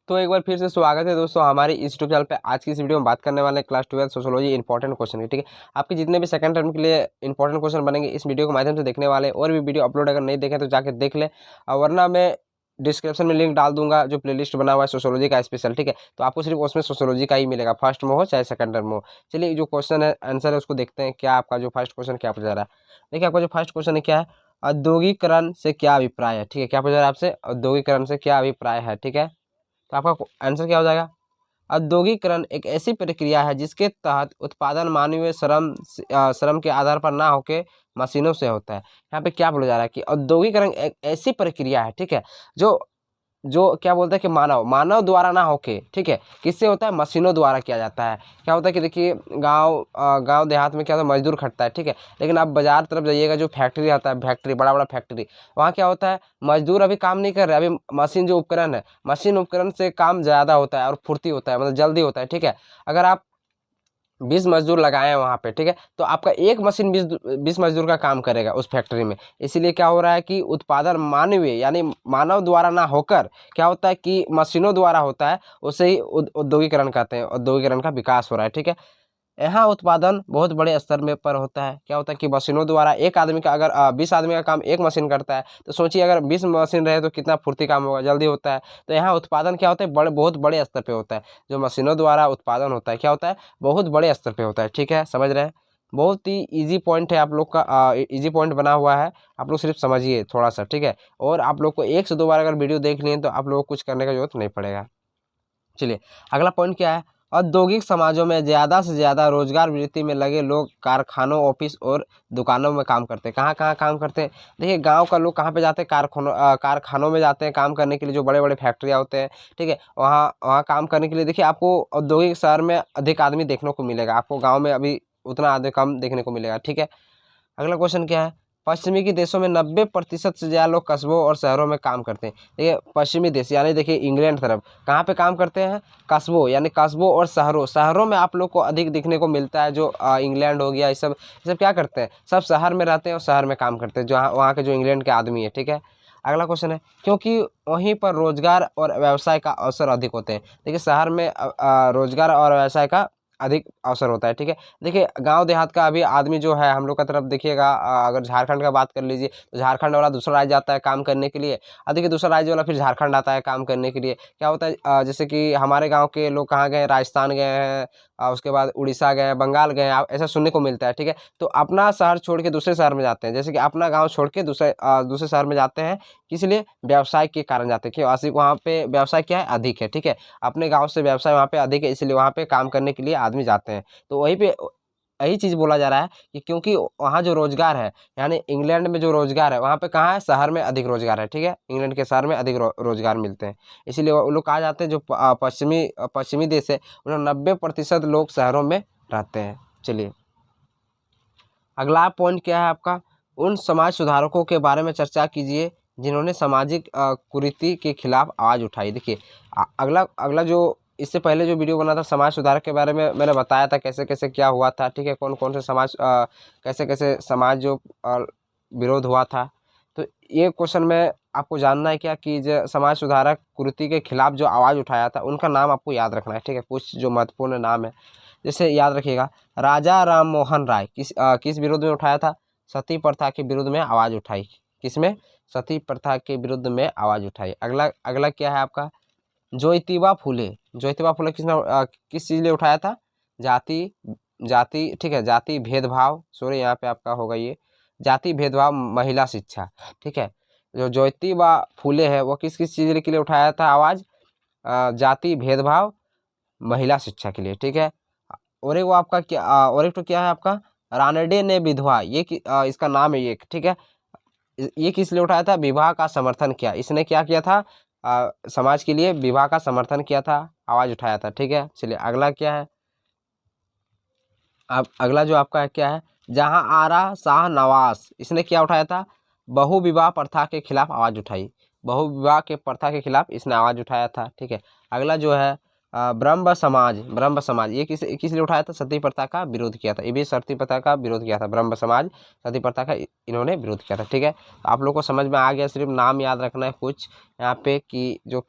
तो एक बार फिर से स्वागत है दोस्तों हमारी इस यूट्यूब चैनल पे। आज की इस वीडियो में बात करने वाले हैं क्लास 12 सोशियोलॉजी इंपॉर्टेंट क्वेश्चन की। ठीक है, आपके जितने भी सेकंड टर्म के लिए इंपॉर्टेंट क्वेश्चन बनेंगे इस वीडियो के माध्यम से देखने वाले हैं। और भी वीडियो अपलोड अगर नहीं देखें तो जाके देख ले, वरना मैं डिस्क्रिप्शन में लिंक डाल दूंगा जो प्लेलिस्ट बना हुआ है सोशियोलॉजी का स्पेशल। ठीक है, तो आपको सिर्फ उसमें सोशियोलॉजी का ही मिलेगा, फर्स्ट में हो चाहे सेकंड टर्म में हो। चलिए जो क्वेश्चन है आंसर है उसको देखते हैं। क्या आपका जो फर्स्ट क्वेश्चन क्या पूछा जा रहा है, देखिए आपका जो फर्स्ट क्वेश्चन है क्या है, औद्योगिकरण से क्या अभिप्राय है। ठीक है, क्या पूछा जा रहा है आपसे, औद्योगिकरण से क्या अभिप्राय है। ठीक है, तो आपका आंसर क्या हो जाएगा, औद्योगिकरण एक ऐसी प्रक्रिया है जिसके तहत उत्पादन मानवीय श्रम के आधार पर ना होके मशीनों से होता है। यहाँ पे क्या बोला जा रहा है कि औद्योगिकरण एक ऐसी प्रक्रिया है, ठीक है, जो जो क्या बोलते हैं कि मानव द्वारा ना होके, ठीक है, किससे होता है, मशीनों द्वारा किया जाता है। क्या होता है कि देखिए गांव देहात में क्या होता है, मजदूर खटता है, ठीक है, लेकिन आप बाजार तरफ जाइएगा, जो फैक्ट्री आता है, फैक्ट्री बड़ा बड़ा फैक्ट्री, वहाँ क्या होता है, मजदूर अभी काम नहीं कर रहे, अभी मशीन जो उपकरण है, मशीन उपकरण से काम ज़्यादा होता है और फुर्ती होता है, मतलब जल्दी होता है। ठीक है, अगर आप 20 मजदूर लगाए हैं वहाँ पे, ठीक है, तो आपका एक मशीन 20 मजदूर का काम करेगा उस फैक्ट्री में। इसीलिए क्या हो रहा है कि उत्पादन मानवीय यानी मानव द्वारा ना होकर क्या होता है कि मशीनों द्वारा होता है, उसे ही औद्योगिकरण कहते हैं, औद्योगिकरण का विकास हो रहा है। ठीक है, यहाँ उत्पादन बहुत बड़े स्तर में पर होता है। क्या होता है कि मशीनों द्वारा एक आदमी का अगर 20 आदमी का काम एक मशीन करता है, तो सोचिए अगर 20 मशीन रहे तो कितना फुर्ती काम होगा, जल्दी होता है। तो यहाँ उत्पादन क्या होता है, बहुत बड़े स्तर पे होता है। जो मशीनों द्वारा उत्पादन होता है क्या होता है, बहुत बड़े स्तर पे होता है। ठीक है, समझ रहे हैं, बहुत ही ईजी पॉइंट है आप लोग का, ईजी पॉइंट बना हुआ है, आप लोग सिर्फ समझिए थोड़ा सा। ठीक है, और आप लोग को 1 से 2 बार अगर वीडियो देख लिए तो आप लोग को कुछ करने का जरूरत नहीं पड़ेगा। चलिए अगला पॉइंट क्या है, औद्योगिक समाजों में ज़्यादा से ज़्यादा रोजगार वृत्ति में लगे लोग कारखानों, ऑफिस और दुकानों में काम करते हैं। कहाँ कहाँ काम करते हैं, देखिए गांव का लोग कहाँ पे जाते हैं, कारखानों में जाते हैं काम करने के लिए, जो बड़े बड़े फैक्ट्रियाँ होते हैं। ठीक है, वहाँ वहाँ काम करने के लिए देखिए आपको औद्योगिक शहर में अधिक आदमी देखने को मिलेगा, आपको गाँव में अभी उतना आदमी कम देखने को मिलेगा। ठीक है, अगला क्वेश्चन क्या है, पश्चिमी के देशों में 90% से ज़्यादा लोग कस्बों और शहरों में काम करते हैं। देखिए पश्चिमी देश यानी देखिए इंग्लैंड तरफ कहाँ पे काम करते हैं, कस्बों यानी कस्बों और शहरों में आप लोग को अधिक दिखने को मिलता है। जो इंग्लैंड हो गया, ये सब क्या करते हैं, सब शहर में रहते हैं और शहर में काम करते हैं, जो वहाँ के जो इंग्लैंड के आदमी है। ठीक है, अगला क्वेश्चन है, क्योंकि वहीं पर रोजगार और व्यवसाय का अवसर अधिक होते हैं। देखिए शहर में रोजगार और व्यवसाय का अधिक अवसर होता है। ठीक है, देखिए गांव देहात का अभी आदमी जो है हम लोग का तरफ देखिएगा, अगर झारखंड का बात कर लीजिए तो झारखंड वाला दूसरा राज्य आता है काम करने के लिए, देखिए दूसरा राज्य वाला फिर झारखंड आता है काम करने के लिए। क्या होता है, जैसे कि हमारे गांव के लोग कहाँ गए, राजस्थान गए हैं, उसके बाद उड़ीसा गए, बंगाल गए, ऐसा सुनने को मिलता है। ठीक है, तो अपना शहर छोड़ के दूसरे शहर में जाते हैं, जैसे कि अपना गाँव छोड़ के दूसरे शहर में जाते हैं, किस लिए, व्यवसाय के कारण जाते हैं, कि वहाँ पे व्यवसाय क्या है, अधिक है। ठीक है, अपने गांव से व्यवसाय वहाँ पे अधिक है, इसलिए वहाँ पे काम करने के लिए आदमी जाते हैं। तो वहीं पे यही चीज़ बोला जा रहा है कि क्योंकि वहाँ जो रोजगार है, यानी इंग्लैंड में जो रोजगार है वहाँ पे कहाँ है, शहर में अधिक रोजगार है। ठीक है, इंग्लैंड के शहर में अधिक रोजगार मिलते हैं, इसीलिए वो लोग कहा जाते हैं जो पश्चिमी देश है, उन्हें 90% लोग शहरों में रहते हैं। चलिए अगला पॉइंट क्या है आपका, उन समाज सुधारकों के बारे में चर्चा कीजिए जिन्होंने सामाजिक कुरीति के खिलाफ आवाज़ उठाई। देखिए अगला अगला जो इससे पहले जो वीडियो बना था समाज सुधारक के बारे में, मैंने बताया था कैसे कैसे क्या हुआ था। ठीक है, कौन कौन से समाज कैसे कैसे समाज जो विरोध हुआ था। तो ये क्वेश्चन में आपको जानना है क्या कि जो समाज सुधारक कुरीति के खिलाफ जो आवाज़ उठाया था उनका नाम आपको याद रखना है। ठीक है, कुछ जो महत्वपूर्ण नाम है जैसे याद रखिएगा, राजा राम मोहन राय किस विरोध में उठाया था, सती प्रथा के विरुद्ध में आवाज़ उठाई। किसमें, सती प्रथा के विरुद्ध में आवाज़ उठाई। अगला अगला क्या है आपका, ज्योतिबा फुले किसने किस चीज़ लिए उठाया था, जाति जाति ठीक है, जाति भेदभाव, सॉरी यहाँ पे आपका होगा ये, जाति भेदभाव, महिला शिक्षा। ठीक है, जो ज्योतिबा फुले है वो किस किस चीज़ के लिए उठाया था आवाज़, जाति भेदभाव, महिला शिक्षा के लिए। ठीक है, और एक वो आपका क्या और एक तो क्या है आपका, रानडे ने विधवा, इसका नाम है ये। ठीक है, ये किस लिए उठाया था, विवाह का समर्थन किया, इसने क्या किया था, समाज के लिए विवाह का समर्थन किया था, आवाज़ उठाया था। ठीक है, चलिए अगला क्या है, अब अगला जो आपका है क्या है, जहां आरा शाह नवाज, इसने क्या उठाया था, बहु विवाह प्रथा के खिलाफ आवाज़ उठाई, बहु विवाह के प्रथा के खिलाफ इसने आवाज़ उठाया था। ठीक है, अगला जो है ब्रह्म समाज ये किस लिए उठाया था? सती प्रथा का विरोध किया था। ये भी सती प्रथा का विरोध किया था। ब्रह्म समाज सती प्रथा का इन्होंने विरोध किया था। ठीक है, तो आप लोग को समझ में आ गया। सिर्फ नाम याद रखना है कुछ यहाँ पे कि जो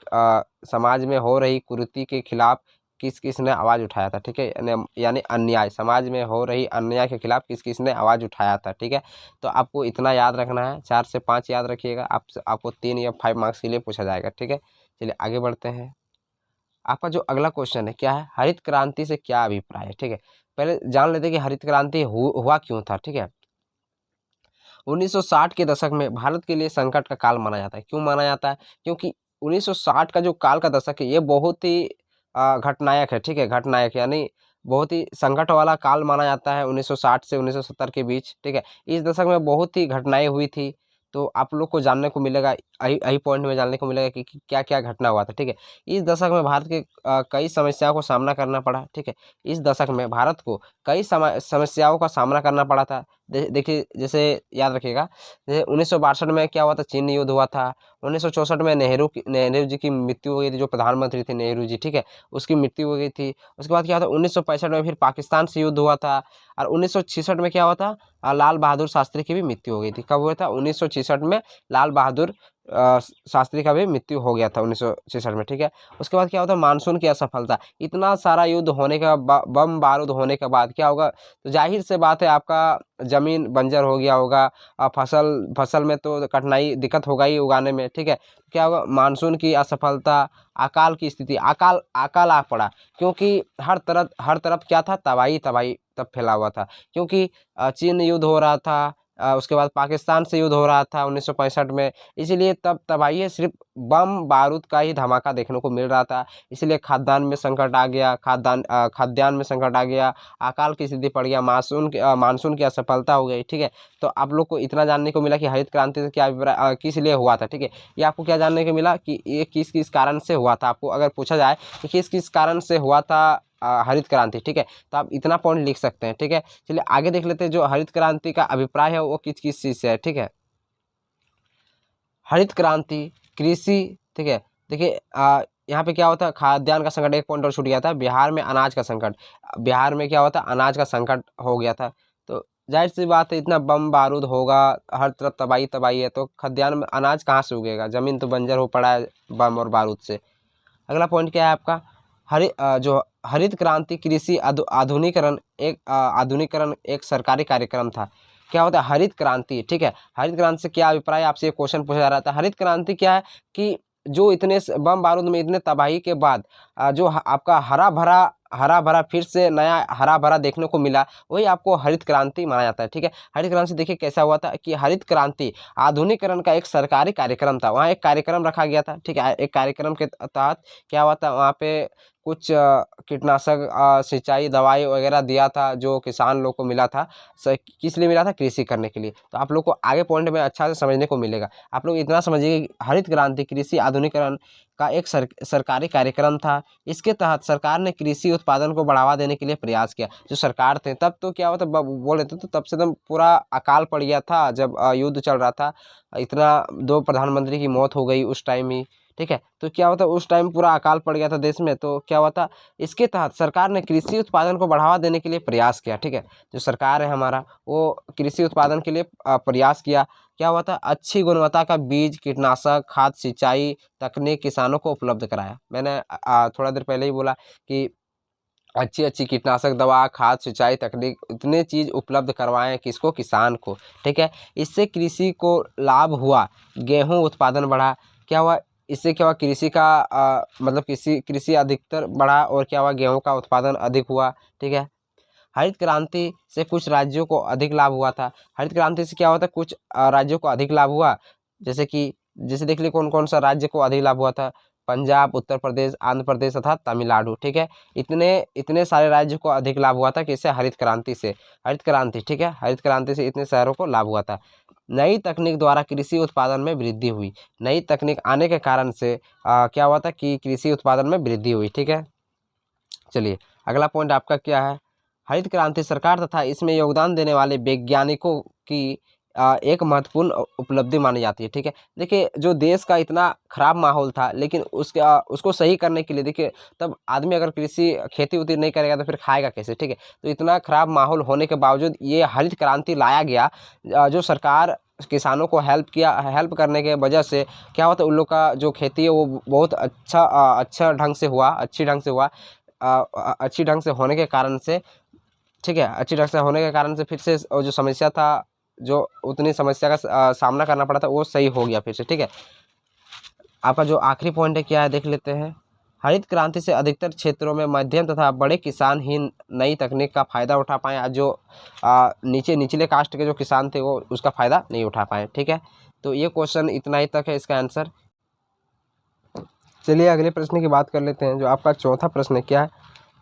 समाज में हो रही कुरीति के खिलाफ किस किस ने आवाज़ उठाया था। ठीक है, यानी अन्याय, समाज में हो रही अन्याय के खिलाफ किस किस ने आवाज़ उठाया था। ठीक है, तो आपको इतना याद रखना है, 4 से 5 याद रखिएगा। आपको 3 या 5 मार्क्स के लिए पूछा जाएगा। ठीक है, चलिए आगे बढ़ते हैं। आपका जो अगला क्वेश्चन है क्या है? हरित क्रांति से क्या अभिप्राय है? ठीक है, पहले जान लेते हैं कि हरित क्रांति हुआ क्यों था। ठीक है, 1960 के दशक में भारत के लिए संकट का काल माना जाता है। क्यों माना जाता है? क्योंकि 1960 का जो काल का दशक है ये बहुत ही घटनायक है। ठीक है, घटनायक यानी बहुत ही संकट वाला काल माना जाता है 1960 से 1970 के बीच। ठीक है, इस दशक में बहुत ही घटनाएं हुई थी। तो आप लोग को जानने को मिलेगा, यही पॉइंट में जानने को मिलेगा कि क्या क्या घटना हुआ था। ठीक है, इस दशक में भारत के कई समस्याओं को सामना करना पड़ा। ठीक है, इस दशक में भारत को कई समस्याओं का सामना करना पड़ा था। देखिए, जैसे याद रखिएगा, जैसे 1962 में क्या हुआ था? चीन युद्ध हुआ था। 1964 में नेहरू जी की मृत्यु हो गई थी, जो प्रधानमंत्री थे नेहरू जी। ठीक है, उसकी मृत्यु हो गई थी। उसके बाद क्या हुआ था? 1965 में फिर पाकिस्तान से युद्ध हुआ था। और 1966 में क्या हुआ था? लाल बहादुर शास्त्री की भी मृत्यु हो गई थी। कब हुआ था? 1966 में लाल बहादुर शास्त्री का भी मृत्यु हो गया था 1966 में। ठीक है, उसके बाद क्या होता है? मानसून की असफलता। इतना सारा युद्ध होने का बम बारूद होने के बाद क्या होगा? तो जाहिर से बात है आपका जमीन बंजर हो गया होगा। फसल में तो कठिनाई दिक्कत होगा ही उगाने में। ठीक है, क्या होगा? मानसून की असफलता, अकाल की स्थिति, अकाल आ पड़ा। क्योंकि हर तरफ क्या था? तबाही तबाही तब फैला हुआ था। क्योंकि चीन युद्ध हो रहा था, उसके बाद पाकिस्तान से युद्ध हो रहा था 1965 में। इसीलिए तब तबाही है, सिर्फ बम बारूद का ही धमाका देखने को मिल रहा था। इसलिए खाद्यान्न में संकट आ गया, खाद्यान्न में संकट आ गया, अकाल की स्थिति पड़ गया, मानसून की असफलता हो गई। ठीक है, तो आप लोग को इतना जानने को मिला कि हरित क्रांति से क्या अभिप्राय, किस लिए हुआ था। ठीक है, ये आपको क्या जानने को मिला कि ये किस किस कारण से हुआ था। आपको अगर पूछा जाए कि किस किस कारण से हुआ था हरित क्रांति, ठीक है, तो आप इतना पॉइंट लिख सकते हैं। ठीक है, चलिए आगे देख लेते हैं जो हरित क्रांति का अभिप्राय है वो किस किस चीज़ से है। ठीक है, हरित क्रांति कृषि। ठीक है, देखिए यहाँ पे क्या होता है? खाद्यान्न का संकट, एक पॉइंट और छूट गया था, बिहार में अनाज का संकट। बिहार में क्या होता है? अनाज का संकट हो गया था। तो जाहिर सी बात है, इतना बम बारूद होगा, हर तरफ तबाही तबाही है, तो खाद्यान्न में अनाज कहाँ से उगेगा? जमीन तो बंजर हो पड़ा है बम और बारूद से। अगला पॉइंट क्या है आपका? जो हरित क्रांति कृषि आधुनिकरण एक सरकारी कार्यक्रम था। क्या होता है हरित क्रांति? ठीक है, हरित क्रांति से क्या अभिप्राय, आपसे एक क्वेश्चन पूछा जा रहा था। हरित क्रांति क्या है कि जो इतने बम बारूद में इतने तबाही के बाद जो आपका हरा भरा फिर से नया हरा भरा देखने को मिला, वही आपको हरित क्रांति माना जाता है। ठीक है, हरित क्रांति देखिए कैसा हुआ था कि हरित क्रांति आधुनिकरण का एक सरकारी कार्यक्रम था। वहाँ एक कार्यक्रम रखा गया था। ठीक है, एक कार्यक्रम के तहत क्या हुआ था? वहाँ पे कुछ कीटनाशक सिंचाई दवाई वगैरह दिया था, जो किसान लोग को मिला था। किस लिए मिला था? कृषि करने के लिए। तो आप लोग को आगे पॉइंट में अच्छा से समझने को मिलेगा। आप लोग इतना समझिए कि हरित क्रांति कृषि आधुनिकरण का एक सरकारी कार्यक्रम था। इसके तहत सरकार ने कृषि उत्पादन को बढ़ावा देने के लिए प्रयास किया। जो सरकार थे तब तो क्या होता बोल रहे थे, तो तब से एकदम पूरा अकाल पड़ गया था जब युद्ध चल रहा था। इतना 2 प्रधानमंत्री की मौत हो गई उस टाइम ही। ठीक है, तो क्या होता उस टाइम पूरा अकाल पड़ गया था देश में। तो क्या हुआ था? इसके तहत सरकार ने कृषि उत्पादन को बढ़ावा देने के लिए प्रयास किया। ठीक है, जो सरकार है हमारा वो कृषि उत्पादन के लिए प्रयास किया। क्या हुआ था? अच्छी गुणवत्ता का बीज, कीटनाशक, खाद, सिंचाई तकनीक किसानों को उपलब्ध कराया। मैंने थोड़ा देर पहले ही बोला कि अच्छी अच्छी कीटनाशक दवा, खाद, सिंचाई तकनीक, इतने चीज़ उपलब्ध करवाएं किसको? किसान को। ठीक है, इससे कृषि को लाभ हुआ, गेहूं उत्पादन बढ़ा। क्या हुआ? इससे क्या हुआ? कृषि का मतलब कृषि अधिकतर बढ़ा, और क्या हुआ? गेहूं का उत्पादन अधिक हुआ। ठीक है, हरित क्रांति से कुछ राज्यों को अधिक लाभ हुआ था। हरित क्रांति से क्या होता है? कुछ राज्यों को अधिक लाभ हुआ, जैसे देख लीजिए कौन कौन सा राज्य को अधिक लाभ हुआ था। पंजाब, उत्तर प्रदेश, आंध्र प्रदेश तथा तमिलनाडु। ठीक है, इतने इतने सारे राज्यों को अधिक लाभ हुआ था किससे? हरित क्रांति से। हरित क्रांति, ठीक है, हरित क्रांति से इतने शहरों को लाभ हुआ था। नई तकनीक द्वारा कृषि उत्पादन में वृद्धि हुई। नई तकनीक आने के कारण से क्या हुआ था कि कृषि उत्पादन में वृद्धि हुई। ठीक है, चलिए अगला पॉइंट आपका क्या है? हरित क्रांति सरकार तथा इसमें योगदान देने वाले वैज्ञानिकों की एक महत्वपूर्ण उपलब्धि मानी जाती है। ठीक है, देखिए जो देश का इतना खराब माहौल था, लेकिन उसको सही करने के लिए देखिए, तब आदमी अगर कृषि खेती उती नहीं करेगा तो फिर खाएगा कैसे। ठीक है, तो इतना खराब माहौल होने के बावजूद ये हरित क्रांति लाया गया, जो सरकार किसानों को हेल्प करने के वजह से क्या होता है, उन लोग का जो खेती है वो बहुत अच्छा ढंग से हुआ, अच्छी ढंग से होने के कारण से, ठीक है, अच्छी ढंग से होने के कारण से फिर से जो समस्या था, जो उतनी समस्या का सामना करना पड़ा था, वो सही हो गया फिर से। ठीक है, आपका जो आखिरी पॉइंट है क्या है देख लेते हैं। हरित क्रांति से अधिकतर क्षेत्रों में मध्यम तथा बड़े किसान ही नई तकनीक का फायदा उठा पाए, आज जो निचले कास्ट के जो किसान थे वो उसका फायदा नहीं उठा पाए। ठीक है, तो ये क्वेश्चन इतना ही तक है इसका आंसर। चलिए अगले प्रश्न की बात कर लेते हैं। जो आपका चौथा प्रश्न है क्या है,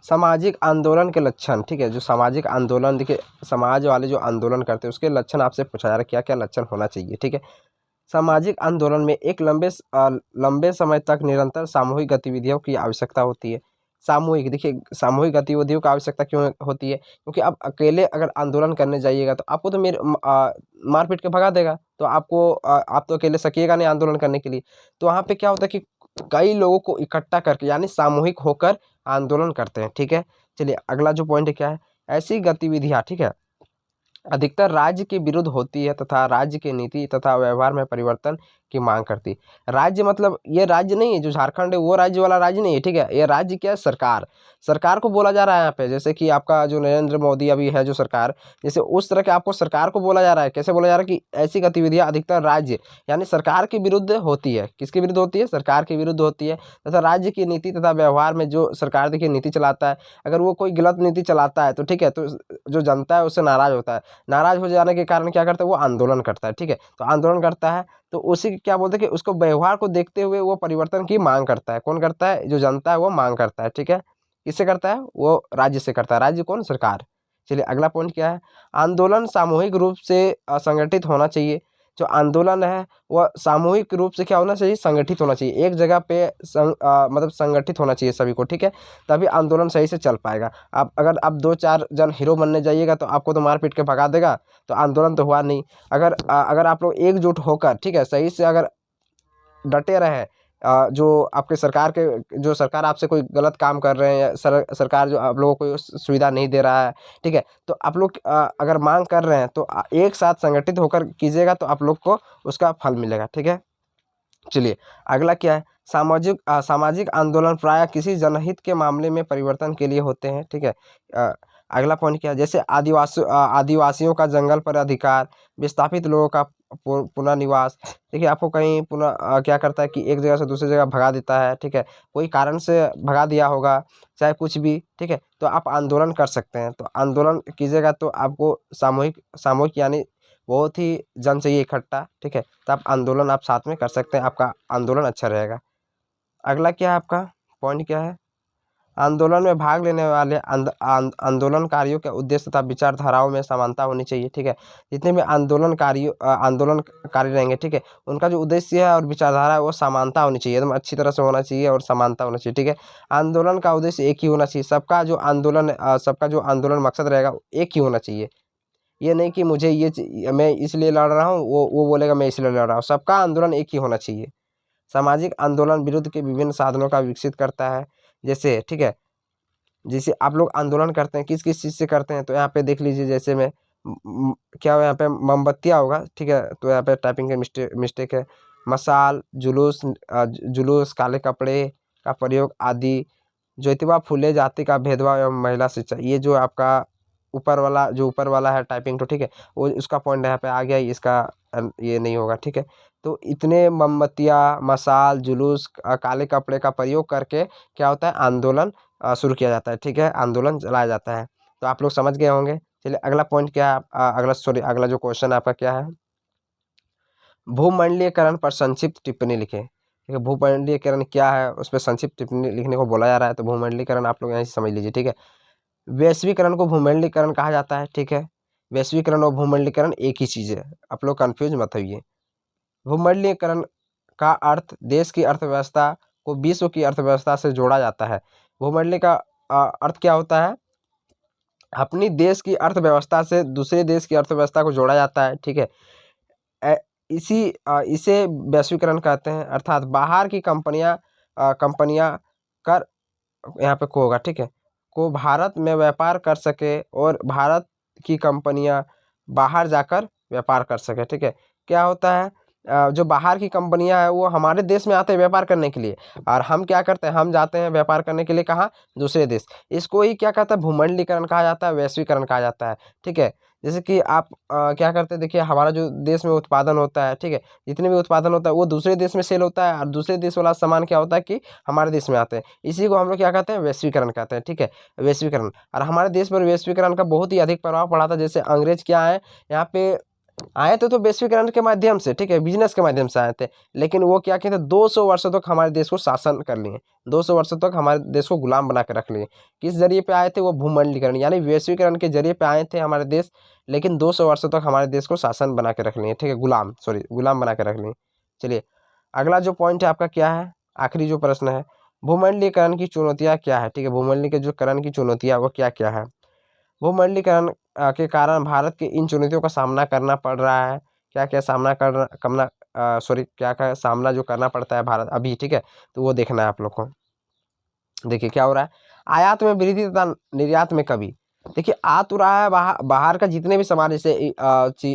सामाजिक आंदोलन के लक्षण। ठीक है, जो सामाजिक आंदोलन, देखिए समाज वाले जो आंदोलन करते हैं उसके लक्षण आपसे पूछा जा रहा है, क्या क्या लक्षण होना चाहिए। ठीक है, सामाजिक आंदोलन में एक लंबे समय तक निरंतर सामूहिक गतिविधियों की आवश्यकता होती है। सामूहिक, देखिए सामूहिक गतिविधियों की आवश्यकता क्यों होती है, क्योंकि आप अकेले अगर आंदोलन करने जाइएगा तो आपको तो मार पीट के भगा देगा, तो आप तो अकेले सकिएगा नहीं आंदोलन करने के लिए। तो वहाँ पे क्या होता है कि कई लोगों को इकट्ठा करके, यानी सामूहिक होकर आंदोलन करते हैं। ठीक है, चलिए अगला जो पॉइंट है क्या है, ऐसी गतिविधियाँ, ठीक है, अधिकतर राज्य के विरुद्ध होती है तथा राज्य के नीति तथा व्यवहार में परिवर्तन की मांग करती है। राज्य मतलब ये राज्य नहीं है, जो झारखंड है वो राज्य वाला राज्य नहीं है। ठीक है, ये राज्य क्या है, सरकार को बोला जा रहा है यहाँ पे। जैसे कि आपका जो नरेंद्र मोदी अभी है जो सरकार, जैसे उस तरह के आपको सरकार को बोला जा रहा है। कैसे बोला जा रहा है कि ऐसी गतिविधियां अधिकतर राज्य, यानी सरकार के विरुद्ध होती है। किसके विरुद्ध होती है, सरकार के विरुद्ध होती है, तथा राज्य की नीति तथा व्यवहार में, जो सरकार देखिए नीति चलाता है, अगर वो कोई गलत नीति चलाता है तो ठीक है, तो जो जनता है उससे नाराज होता है। नाराज हो जाने के कारण क्या करता है, वो आंदोलन करता है। ठीक है, तो आंदोलन करता है तो उसी क्या बोलते हैं कि उसको व्यवहार को देखते हुए वो परिवर्तन की मांग करता है। कौन करता है, जो जनता है वो मांग करता है। ठीक है, किससे करता है, वो राज्य से करता है। राज्य कौन, सरकार। चलिए अगला पॉइंट क्या है, आंदोलन सामूहिक रूप से संगठित होना चाहिए। जो आंदोलन है वह सामूहिक रूप से क्या होना चाहिए, संगठित होना चाहिए। एक जगह पे मतलब संगठित होना चाहिए सभी को। ठीक है, तभी आंदोलन सही से चल पाएगा। आप 2-4 जन हीरो बनने जाइएगा तो आपको तो मार पीट के भगा देगा, तो आंदोलन तो हुआ नहीं। अगर आप लोग एकजुट होकर, ठीक है, सही से अगर डटे रहें, जो आपके जो सरकार आपसे कोई गलत काम कर रहे हैं, सरकार जो आप लोगों को सुविधा नहीं दे रहा है, ठीक है, तो आप लोग अगर मांग कर रहे हैं तो एक साथ संगठित होकर कीजिएगा तो आप लोग को उसका फल मिलेगा। ठीक है, चलिए अगला क्या है, सामाजिक आंदोलन प्रायः किसी जनहित के मामले में परिवर्तन के लिए होते हैं। ठीक है, अगला पॉइंट क्या है, जैसे आदिवासियों का जंगल पर अधिकार, विस्थापित लोगों का पुनर्निवास। देखिए आपको कहीं क्या करता है कि एक जगह से दूसरी जगह भगा देता है। ठीक है, कोई कारण से भगा दिया होगा, चाहे कुछ भी। ठीक है, तो आप आंदोलन कर सकते हैं। तो आंदोलन कीजिएगा तो आपको सामूहिक सामूहिक यानी बहुत ही जन चाहिए इकट्ठा। ठीक है, तो आप साथ में कर सकते हैं, आपका आंदोलन अच्छा रहेगा। अगला क्या है, आपका पॉइंट क्या है, आंदोलन में भाग लेने वाले आंदोलनकारियों के उद्देश्य तथा विचारधाराओं में समानता होनी चाहिए। ठीक है, जितने भी आंदोलनकारी रहेंगे, ठीक है, उनका जो उद्देश्य है और विचारधारा है वो समानता होनी चाहिए, एकदम अच्छी तरह से होना चाहिए और समानता होना चाहिए। ठीक है, आंदोलन का उद्देश्य एक ही होना चाहिए, सबका जो आंदोलन मकसद रहेगा एक ही होना चाहिए। ये नहीं कि मुझे मैं इसलिए लड़ रहा हूँ, वो बोलेगा मैं इसलिए लड़ रहा हूँ। सबका आंदोलन एक ही होना चाहिए। सामाजिक आंदोलन विरुद्ध के विभिन्न साधनों का विकसित करता है। जैसे, ठीक है, जैसे आप लोग आंदोलन करते हैं किस किस चीज़ से करते हैं, तो यहाँ पे देख लीजिए। जैसे में क्या हो, यहाँ पे मोमबत्तियाँ होगा। ठीक है, तो यहाँ पे टाइपिंग के मिस्टेक है। मशाल, जुलूस, काले कपड़े का प्रयोग आदि। ज्योतिबा फुले जाति का भेदभाव एवं महिला शिक्षा, ये जो आपका ऊपर वाला है टाइपिंग, तो ठीक है, वो उसका पॉइंट यहाँ पे आ गया, इसका ये नहीं होगा। ठीक है, तो इतने मोमबत्तियाँ, मशाल, जुलूस, काले कपड़े का प्रयोग करके क्या होता है, आंदोलन शुरू किया जाता है। ठीक है, आंदोलन चलाया जाता है। तो आप लोग समझ गए होंगे। चलिए अगला पॉइंट क्या है, अगला जो क्वेश्चन आपका क्या है, भूमंडलीयकरण पर संक्षिप्त टिप्पणी लिखें। ठीक है, भूमंडलीयकरण क्या है, उस पर संक्षिप्त टिप्पणी लिखने को बोला जा रहा है। तो भूमंडलीकरण आप लोग यहाँ से समझ लीजिए। ठीक है, वैश्वीकरण को भूमंडलीकरण कहा जाता है। ठीक है, वैश्वीकरण और भूमंडलीकरण एक ही चीज़ है, आप लोग कंफ्यूज मत होइए। भूमंडलीकरण का अर्थ देश की अर्थव्यवस्था को विश्व की अर्थव्यवस्था से जोड़ा जाता है। भूमंडली का अर्थ क्या होता है, अपनी देश की अर्थव्यवस्था से दूसरे देश की अर्थव्यवस्था को जोड़ा जाता है। ठीक है, इसे वैश्वीकरण कहते हैं, अर्थात बाहर की कंपनियां कर, यहाँ पे को होगा, ठीक है, को भारत में व्यापार कर सके और भारत की कंपनियां बाहर जाकर व्यापार कर सके, ठीक है। क्या होता है, जो बाहर की कंपनियां हैं वो हमारे देश में आते हैं व्यापार करने के लिए, और हम क्या करते हैं, हम जाते हैं व्यापार करने के लिए कहाँ, दूसरे देश। इसको ही क्या कहता है, भूमंडलीकरण कहा जाता है, वैश्वीकरण कहा जाता है, ठीक है। जैसे कि आप क्या करते हैं, देखिए हमारा जो देश में उत्पादन होता है, ठीक है, जितने भी उत्पादन होता है वो दूसरे देश में सेल होता है, और दूसरे देश वाला सामान क्या होता है कि हमारे देश में आते हैं। इसी को हम लोग क्या कहते हैं, वैश्वीकरण कहते हैं, ठीक है, वैश्वीकरण। और हमारे देश पर वैश्वीकरण का बहुत ही अधिक प्रभाव पड़ा था। जैसे अंग्रेज क्या है, यहाँ पे आए थे तो वैश्वीकरण के माध्यम से, ठीक है, बिजनेस के माध्यम से आए थे, लेकिन वो क्या किए थे, 200 वर्षों तक हमारे देश को शासन कर लिए, 200 वर्षों तक हमारे देश को गुलाम बना के रख लिए। किस जरिए पे आए थे, वो भूमंडलीकरण यानी वैश्वीकरण के जरिए पे आए थे हमारे देश, लेकिन 200 वर्षों तक हमारे देश को शासन बना के रख लिए, ठीक है, गुलाम बना के रख लिए। चलिए अगला जो पॉइंट है आपका क्या है, आखिरी जो प्रश्न है, भूमंडलीकरण की चुनौतियाँ क्या है, ठीक है, भूमंडलीकरण की चुनौतियाँ वो क्या क्या है। भूमंडलीकरण के कारण भारत के इन चुनौतियों का सामना करना पड़ रहा है, क्या क्या सामना करना क्या क्या सामना जो करना पड़ता है भारत अभी, ठीक है, तो वो देखना है आप लोग को। देखिए क्या हो रहा है, आयात में वृद्धि तथा निर्यात में कमी। देखिए आ तो रहा है बाहर का जितने भी सामान, जैसे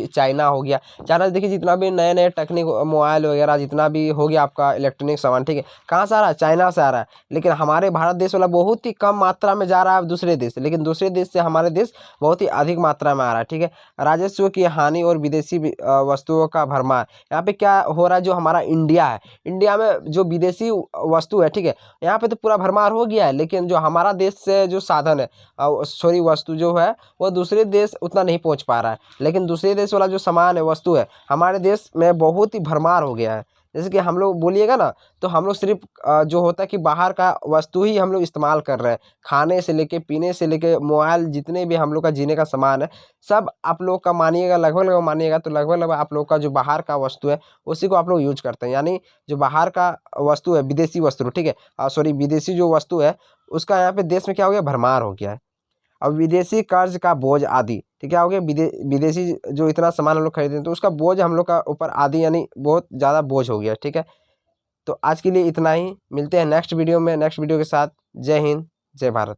चाइना हो गया, चाइना से देखिए जितना भी नए नए टेक्निक मोबाइल वगैरह जितना भी हो गया आपका इलेक्ट्रॉनिक सामान, ठीक है, कहाँ से आ रहा है, चाइना से आ रहा है। लेकिन हमारे भारत देश वाला बहुत ही कम मात्रा में जा रहा है दूसरे देश से, लेकिन दूसरे देश से हमारे देश बहुत ही अधिक मात्रा में आ रहा है, ठीक है। राजस्व की हानि और विदेशी वस्तुओं का भरमार। यहाँ पे क्या हो रहा है, जो हमारा इंडिया है, इंडिया में जो विदेशी वस्तु है, ठीक है, यहाँ पे तो पूरा भरमार हो गया है, लेकिन जो हमारा देश से जो साधन है, सॉरी वस्तु जो है वो दूसरे देश उतना नहीं पहुंच पा रहा है, लेकिन दूसरे देश वाला जो सामान है, वस्तु है, हमारे देश में बहुत ही भरमार हो गया है। जैसे कि हम लोग बोलिएगा ना, तो हम लोग सिर्फ जो होता है कि बाहर का वस्तु ही हम लोग इस्तेमाल कर रहे हैं, खाने से लेके पीने से लेके मोबाइल, जितने भी हम लोग का जीने का सामान है, सब आप लोग का मानिएगा, लगभग मानिएगा तो लगभग आप लोग का जो बाहर का वस्तु है उसी को आप लोग यूज करते हैं। यानी जो बाहर का वस्तु है, विदेशी वस्तु, ठीक है, सॉरी विदेशी जो वस्तु है उसका यहाँ पे देश में क्या हो गया, भरमार हो गया है। अब विदेशी कर्ज का बोझ आदि, ठीक है, हो गया विदेशी जो इतना सामान हम लोग खरीदते हैं तो उसका बोझ हम लोग का ऊपर आदि, यानी बहुत ज़्यादा बोझ हो गया, ठीक है। तो आज के लिए इतना ही, मिलते हैं नेक्स्ट वीडियो में, नेक्स्ट वीडियो के साथ। जय हिंद, जय भारत।